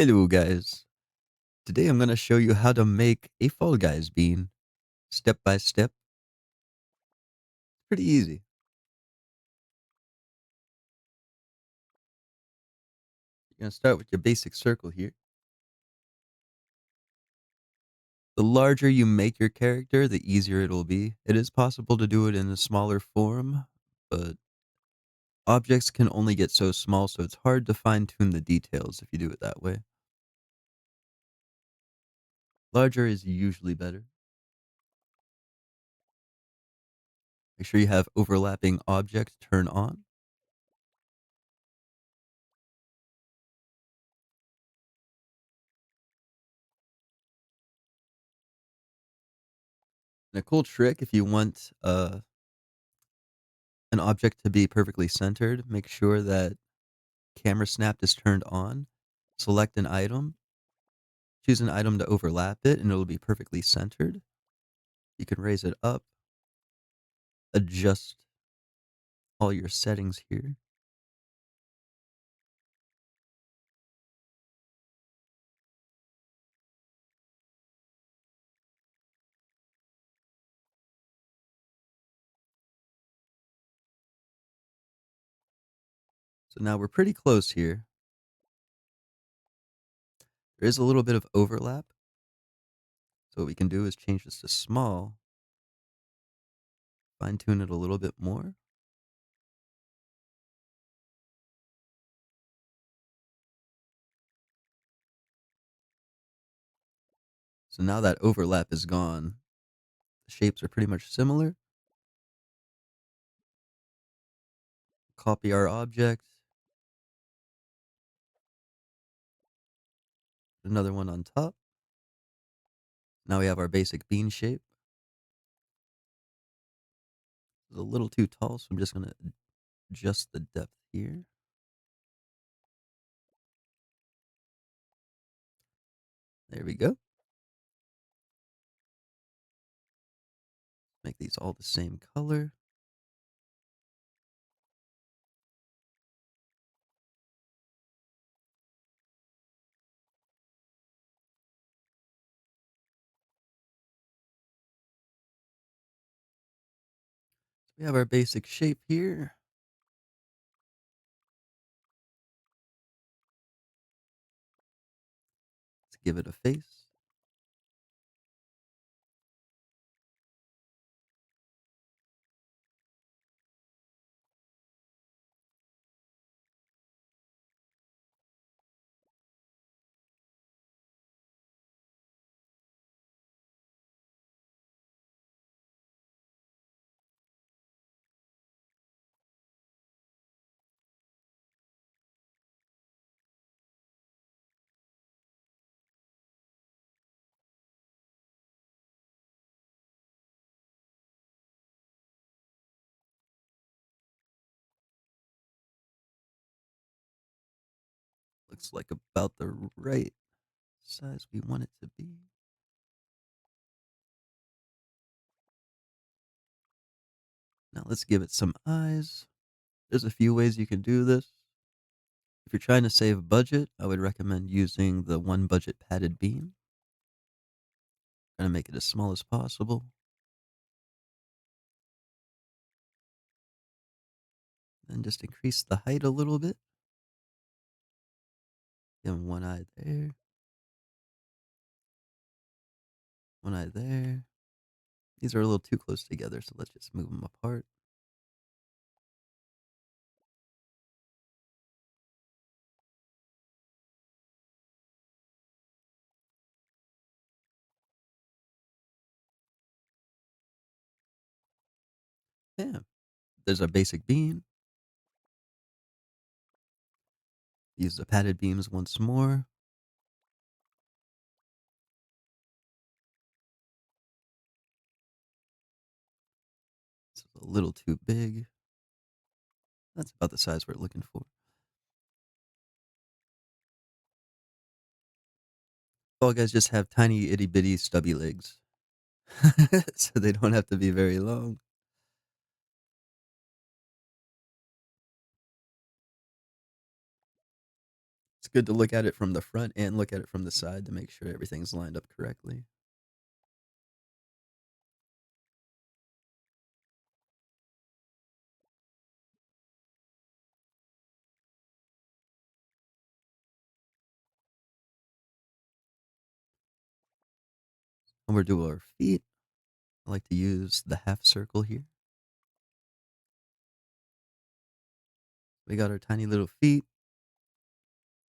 Hello guys. Today I'm going to show you how to make a Fall Guys bean step by step. Pretty easy. You're going to start with your basic circle here. The larger you make your character, the easier it'll be. It is possible to do it in a smaller form, but objects can only get so small, so it's hard to fine tune the details if you do it that way. Larger is usually better. Make sure you have overlapping objects turn on. And a cool trick if you want an object to be perfectly centered, make sure that camera snap is turned on. Select an item, choose an item to overlap it, and it'll be perfectly centered. You can raise it up, adjust all your settings here. So now we're pretty close here. There is a little bit of overlap. So what we can do is change this to small, fine tune it a little bit more. So now that overlap is gone. The shapes are pretty much similar. Copy our object. Another one on top. Now we have our basic bean shape. It's a little too tall, so I'm just going to adjust the depth here. There we go. Make these all the same color. We have our basic shape here. Let's give it a face. Looks like about the right size we want it to be. Now let's give it some eyes. There's a few ways you can do this. If you're trying to save budget, I would recommend using the one budget padded bean. Trying to make it as small as possible. Then just increase the height a little bit. Give him one eye there. One eye there. These are a little too close together, so let's just move them apart. Yeah. There's our basic bean. Use the padded beams once more. It's a little too big. That's about the size we're looking for. Fall guys just have tiny itty bitty stubby legs. So they don't have to be very long. It's good to look at it from the front and look at it from the side to make sure everything's lined up correctly. When we're doing our feet, I like to use the half circle here. We got our tiny little feet.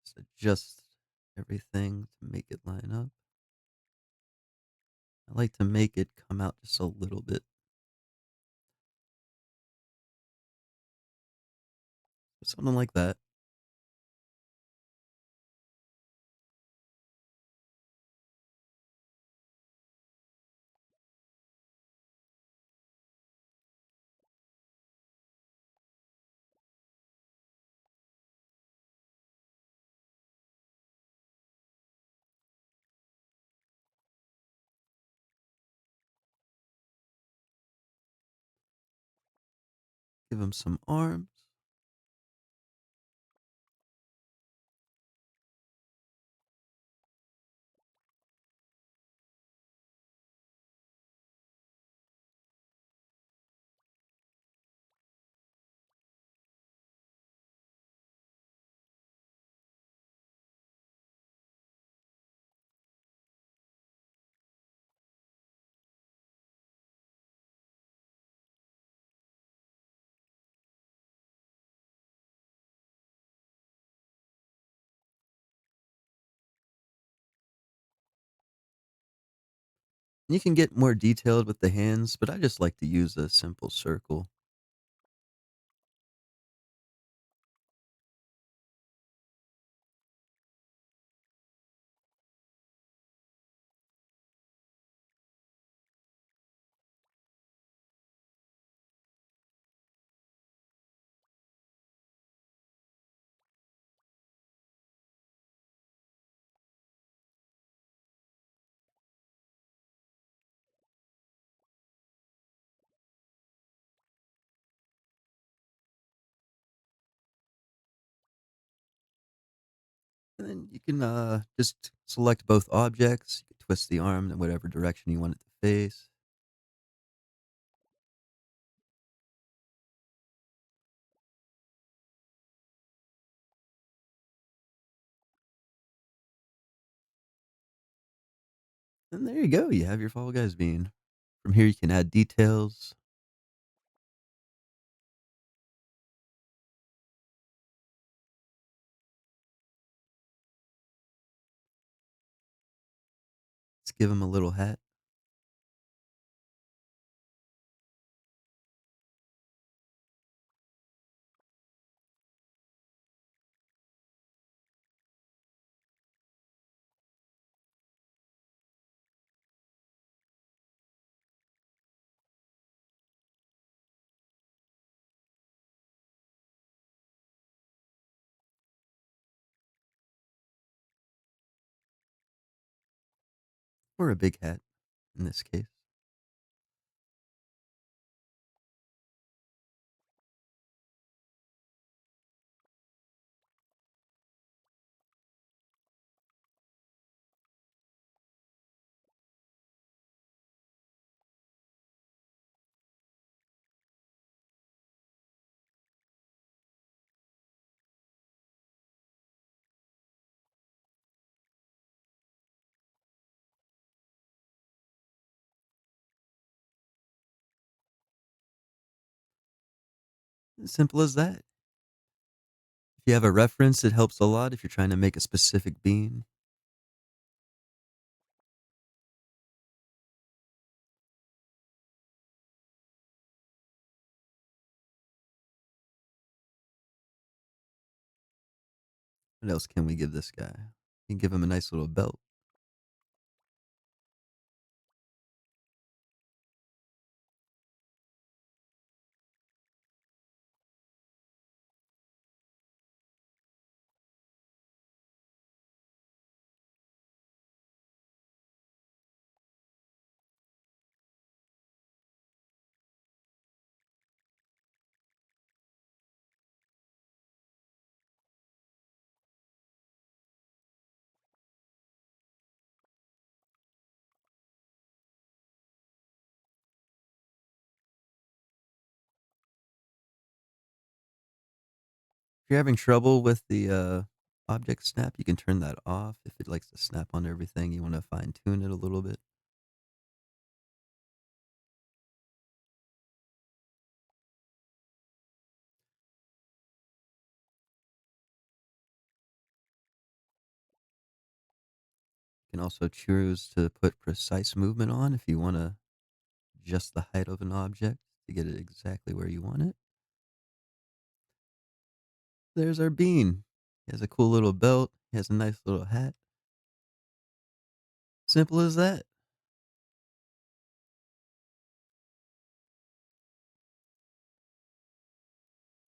Just adjust everything to make it line up. I like to make it come out just a little bit. Something like that. Give him some arms. You can get more detailed with the hands, but I just like to use a simple circle. And then you can just select both objects. You can twist the arm in whatever direction you want it to face. And there you go. You have your Fall Guys bean. From here, you can add details. Let's give him a little hat or a big hat in this case. As simple as that. If you have a reference, it helps a lot if you're trying to make a specific bean. What else can we give this guy? We can give him a nice little belt. If you're having trouble with the, object snap, you can turn that off. If it likes to snap on everything, you wanna fine tune it a little bit. You can also choose to put precise movement on if you wanna adjust the height of an object to get it exactly where you want it. There's our bean. He has a cool little belt. He has a nice little hat. Simple as that.